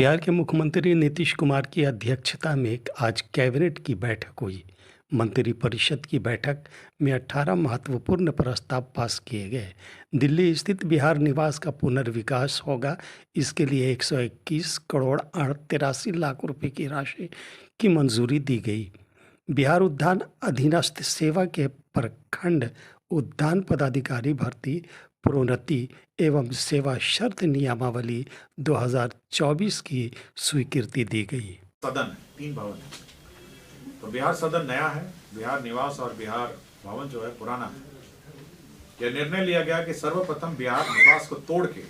बिहार के मुख्यमंत्री नीतीश कुमार की अध्यक्षता में आज कैबिनेट की बैठक हुई। मंत्रिपरिषद की बैठक में 18 महत्वपूर्ण प्रस्ताव पास किए गए। दिल्ली स्थित बिहार निवास का पुनर्विकास होगा। इसके लिए 121 करोड़ 83 लाख रुपए की राशि की मंजूरी दी गई। बिहार उद्यान अधीनस्थ सेवा के प्रखंड उद्यान पदाधिकारी भर्ती प्रोन्नति एवं सेवा शर्त नियमावली 2024 की स्वीकृति दी गई। सदन है, 3 भवन है। तो बिहार सदन नया है, बिहार निवास और बिहार भवन जो है पुराना है। यह निर्णय लिया गया कि सर्वप्रथम बिहार निवास को तोड़ के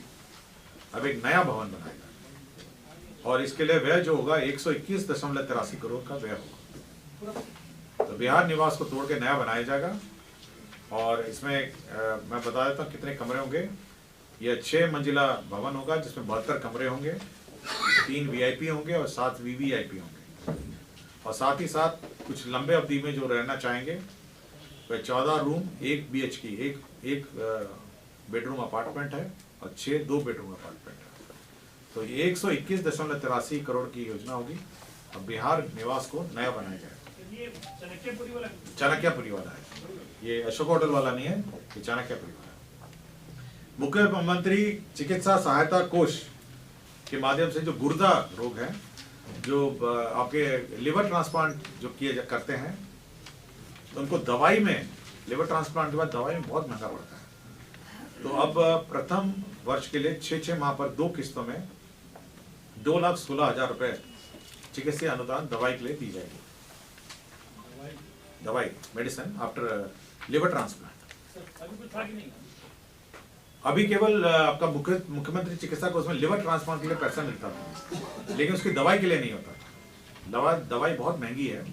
अब एक नया भवन बनाएगा और इसके लिए व्यय जो होगा 121.83 करोड़ का व्यय होगा। तो बिहार निवास को तोड़ के नया बनाया जाएगा और इसमें मैं बता देता हूँ कितने कमरे होंगे। यह 6 मंजिला भवन होगा जिसमें 72 कमरे होंगे, 3 वीआईपी होंगे और 7 वीवीआईपी होंगे। और साथ ही साथ कुछ लंबे अवधि में जो रहना चाहेंगे वह 14 रूम 1 BHK एक बेडरूम अपार्टमेंट है और 6 2 बेडरूम अपार्टमेंट है। तो ये 121.83 करोड़ की योजना होगी और बिहार निवास को नया बनाया जाएगा। चाणक्यपुरी वाला है, ये अशोक होटल वाला नहीं है, ये चाणक्यपुरी वाला है। मुख्यमंत्री चिकित्सा सहायता कोष के माध्यम से जो गुर्दा रोग है, जो आपके लिवर ट्रांसप्लांट जो करते हैं, तो उनको दवाई में लिवर ट्रांसप्लांट के बाद दवाई में बहुत महंगा पड़ता है। तो अब प्रथम वर्ष के लिए 6 माह पर 2 किस्तों में 2,16,000 रुपए चिकित्सा अनुदान दवाई के लिए दी जाएगी। दवाई मेडिसिन आफ्टर लिवर ट्रांसप्लांट। अभी केवल आपका मुख्यमंत्री चिकित्सा कोष में लिवर ट्रांसप्लांट के लिए पैसा मिलता था, लेकिन उसकी दवाई के लिए नहीं होता। दवाई बहुत महंगी है,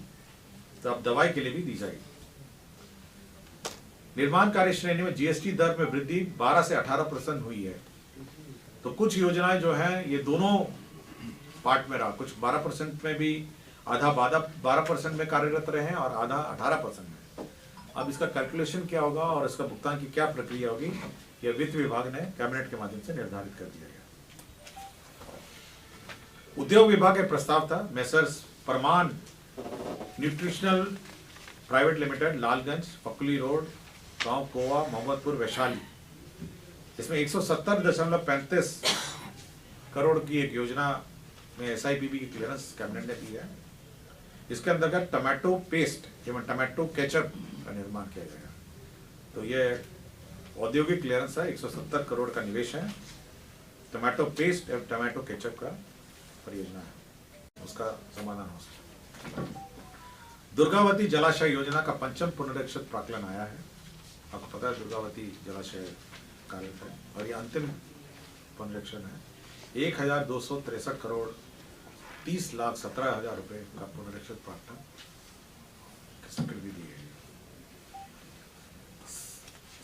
तो अब दवाई के लिए भी दी जाएगी। निर्माण कार्य श्रेणी में जीएसटी दर में वृद्धि 12 से 18% हुई है। तो कुछ योजनाएं जो हैं ये दोनों पार्ट में रहा, कुछ 12% में भी, आधा 12% में कार्यरत रहे हैं और आधा 18% में। अब इसका कैलकुलेशन क्या होगा और इसका भुगतान की क्या प्रक्रिया होगी, यह वित्त विभाग ने कैबिनेट के माध्यम से निर्धारित कर दिया गया। उद्योग विभाग का प्रस्ताव था messrs Parman nutritional private limited, Lalganj, Fakuli road, गांव कोवा, मोहम्मदपुर, वैशाली। इसमें 170.35 करोड़ की एक योजना में SIPB की क्लियरेंस कैबिनेट ने दी है। इसके अंतर्गत टमाटो पेस्ट एवं टमाटो केचप का निर्माण किया जाएगा। तो ये औद्योगिक क्लियरेंस है, 170 करोड़ का निवेश है। टमाटो पेस्ट एवं टमाटो केचप का परियोजना है, उसका समाधान हो सकता। दुर्गावती जलाशय योजना का 5म पुनरीक्षित प्राक्कलन आया है। आपको पता है दुर्गावती जलाशय कार्यरत है और ये अंतिम पुनरीक्षण है। 1,263 करोड़ 30,17,000 रुपए का पुनरीक्षित प्राक्कलन स्वीकृति दी गई।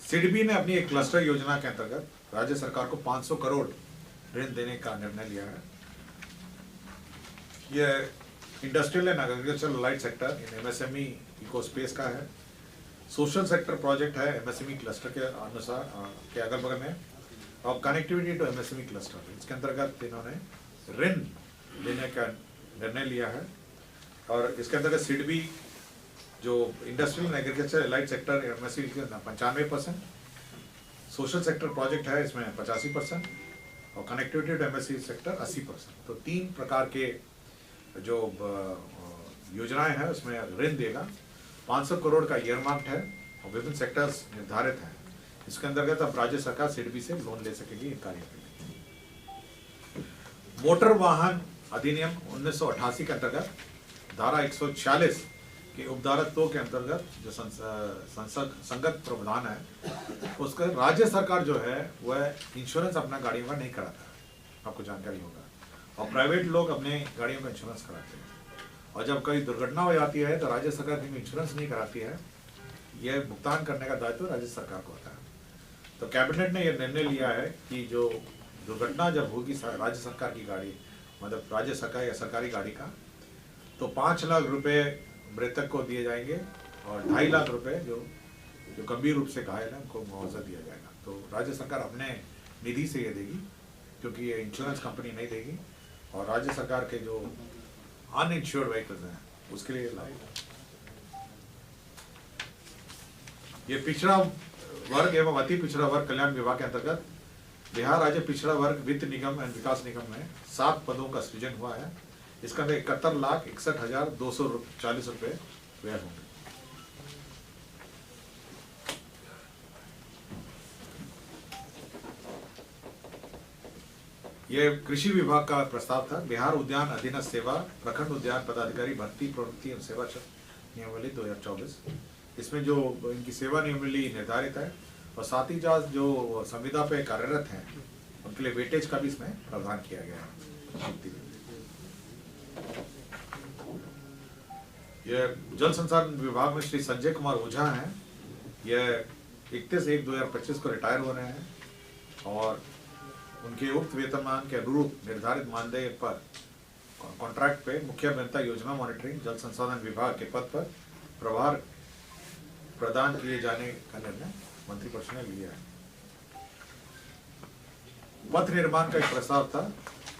सिडबी ने अपनी एक क्लस्टर योजना के अंतर्गत राज्य सरकार को 500 करोड़ ऋण देने का निर्णय लिया है। यह industrial and agricultural light sector in MSME इकोस्पेस का है। सोशल सेक्टर प्रोजेक्ट है MSME क्लस्टर के अनुसार के अगल बगल में, और कनेक्टिविटी टू MSME क्लस्टर, इसके अंतर्गत इन्होंने ऋण देने का निर्णय लिया है। और इसके अंतर्गत सिडबी जो industrial and agriculture light sector MSME 95%, social sector project है इसमें 85% और कनेक्टिविटी टू MSME सेक्टर 80%। तो 3 प्रकार के जो योजनाएं हैं उसमें ऋण देगा। 500 करोड़ का ईयरमार्क्ड है और विभिन्न सेक्टर्स निर्धारित हैं। इसके अंतर्गत अब राज्य सरकार सिडबी से लोन ले सकेगी इस कार्य के लिए। मोटर वाहन अधिनियम 1988 के अंतर्गत धारा 146 के उपधारा 2 के अंतर्गत जो संगत प्रावधान है, उसका राज्य सरकार जो है वह इंश्योरेंस अपना गाड़ियों का नहीं कराता है, आपको जानकारी होगा। और प्राइवेट लोग अपने गाड़ियों का इंश्योरेंस कराते हैं और जब कोई दुर्घटना हो जाती है तो राज्य सरकार जिनमें इंश्योरेंस नहीं कराती है, यह भुगतान करने का दायित्व राज्य सरकार को होता है। तो कैबिनेट ने यह निर्णय लिया है कि जो दुर्घटना जब होगी राज्य सरकार की गाड़ी, मतलब राज्य सरकार या सरकारी गाड़ी का, तो 5 लाख रुपए मृतक को दिए जाएंगे और 2.5 लाख रुपए जो गंभीर रूप से घायल है उनको मुआवजा दिया जाएगा। तो राज्य सरकार अपने निधि से ये देगी, क्योंकि ये इंश्योरेंस कंपनी नहीं देगी और राज्य सरकार के जो अनइंश्योर्ड व्हीकल्स हैं उसके लिए लाभ। ये पिछड़ा वर्ग एवं अति पिछड़ा वर्ग कल्याण विभाग के अंतर्गत बिहार राज्य पिछड़ा वर्ग वित्त निगम एवं विकास निगम में 7 पदों का सृजन हुआ है। इसका 71,61,240 रुपये व्यय होंगे। ये कृषि विभाग का प्रस्ताव था। बिहार उद्यान अधीनस्थ सेवा प्रखंड उद्यान पदाधिकारी भर्ती प्रवृत्ति एवं सेवा नियमावली 2024, इसमें जो इनकी सेवा नियमावली निर्धारित है और साथ ही जो संविदा पे कार्यरत हैं उनके लिए वेटेज का भी इसमें प्रावधान किया गया है। यह जल संसाधन विभाग में श्री संजय कुमार ओझा हैं। यह 31/1/2025 को रिटायर हो रहे हैं और उनके उक्त वेतनमान के अनुरूप निर्धारित मानदेय पर कॉन्ट्रैक्ट पे मुख्य अभियंता योजना मॉनिटरिंग जल संसाधन विभाग के पद पर प्रभार प्रदान किए जाने का निर्णय मंत्रिपरिषद ने लिया है। पथ निर्माण का एक प्रस्ताव था।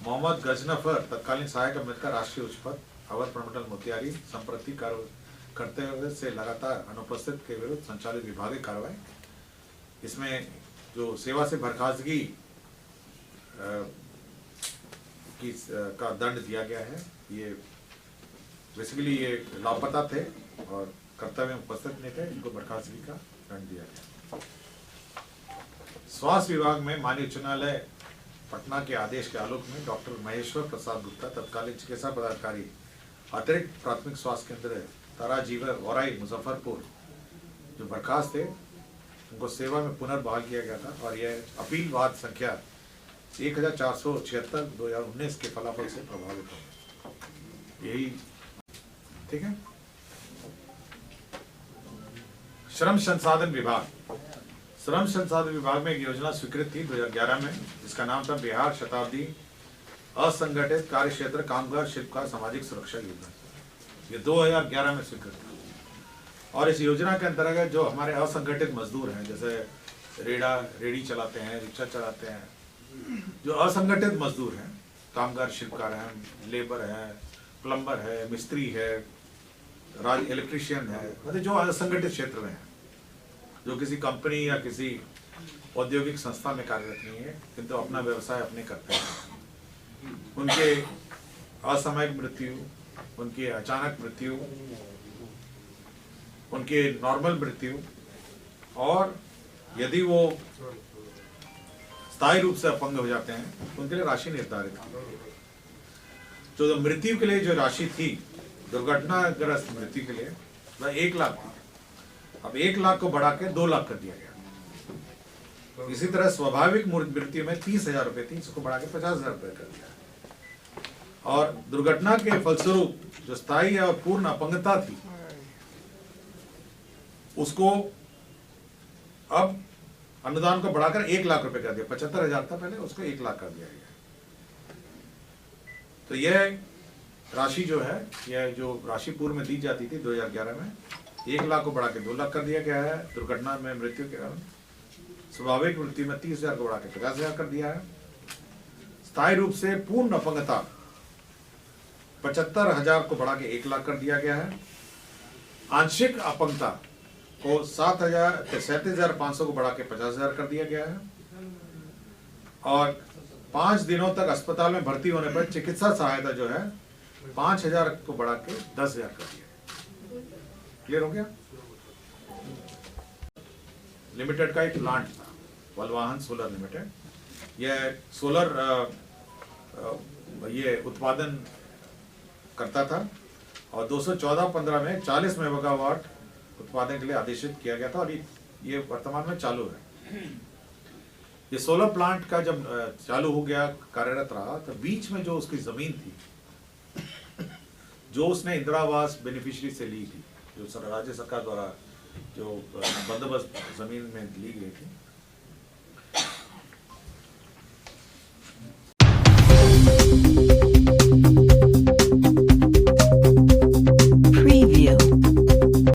मोहम्मद गजनफर तत्कालीन सहायक अभियंता राष्ट्रीय उच्च पथ अवर प्रमंडल मोतिहारी संप्रति कार्य करते हुए से लगातार अनुपस्थित के विरुद्ध संचालित विभागीय कार्रवाई। इसमें जो सेवा से बर्खास्तगी का दंड दिया गया है। ये बेसिकली ये लापता थे और कर्तव्य में उपस्थित नहीं थे, इनको बर्खास्तगी का दंड दिया गया। स्वास्थ्य विभाग में माननीय उच्च न्यायालय पटना के आदेश के आलोक में डॉक्टर महेश्वर प्रसाद गुप्ता तत्कालीन चिकित्सा पदाधिकारी अतिरिक्त प्राथमिक स्वास्थ्य केंद्र ताराजीवर औराई मुजफ्फरपुर जो बर्खास्त थे उनको सेवा में पुनर्बहाल किया गया था और यह अपील वाद संख्या 1476/2019 के फलाफल से प्रभावित हो। यही ठीक है। श्रम संसाधन विभाग में एक योजना स्वीकृत थी 2011 में, जिसका नाम था बिहार शताब्दी असंगठित कार्य क्षेत्र कामगार शिल्पकार सामाजिक सुरक्षा योजना। ये 2011 में स्वीकृत था और इस योजना के अंतर्गत जो हमारे असंगठित मजदूर हैं, जैसे रेड़ी चलाते हैं, रिक्शा चलाते हैं, जो असंगठित मजदूर हैं, कामगार शिल्पकार हैं, लेबर है, प्लम्बर है, मिस्त्री है, इलेक्ट्रीशियन है, मतलब जो असंगठित क्षेत्र में है, जो किसी कंपनी या किसी औद्योगिक संस्था में कार्यरत नहीं है किंतु अपना व्यवसाय अपने करते हैं, उनके असामयिक मृत्यु, उनकी अचानक मृत्यु, उनके नॉर्मल मृत्यु और यदि वो स्थायी रूप से अपंग हो जाते हैं उनके लिए राशि निर्धारित है। तो मृत्यु के लिए जो राशि थी दुर्घटनाग्रस्त मृत्यु के लिए वह 1 लाख थी। अब 1 लाख को बढ़ा के 2 लाख कर दिया गया। इसी तरह स्वाभाविक मृत्यु में 30,000 रुपए थी, इसको बढ़ा के 50,000 रुपए कर दिया। और दुर्घटना के फलस्वरूप जो स्थायी और पूर्ण अपंगता थी उसको अब अनुदान को बढ़ाकर 1 लाख रुपए कर दिया। 75,000 था पहले, उसको 1 लाख कर दिया गया। तो यह राशि जो है, यह जो राशि पूर्व में दी जाती थी 2011 में, 1 लाख को बढ़ा के 2 लाख कर दिया गया है। दुर्घटना में मृत्यु के कारण स्वाभाविक मृत्यु में 30,000 को बढ़ा के 50,000 कर दिया है। स्थायी रूप से पूर्ण अपंगता 75,000 को बढ़ा के 1 लाख कर दिया गया है। आंशिक अपंगता को 37,500 को बढ़ा के 50,000 कर दिया गया है। और 5 दिनों तक अस्पताल में भर्ती होने पर चिकित्सा सहायता जो है 5,000 को बढ़ा के 10,000 कर दिया। क्लियर हो गया। लिमिटेड का एक प्लांट था, वलवाहन सोलर लिमिटेड। यह सोलर ये उत्पादन करता था और 214-15 में 40 मेगावाट उत्पादन के लिए आदेशित किया गया था और ये वर्तमान में चालू है। ये सोलर प्लांट का जब चालू हो गया, कार्यरत रहा, तो बीच में जो उसकी जमीन थी जो उसने इंदिरा आवास बेनिफिशियरी से ली थी, जो राज्य सरकार द्वारा जो बंदोबस्त जमीन में ली गई थी,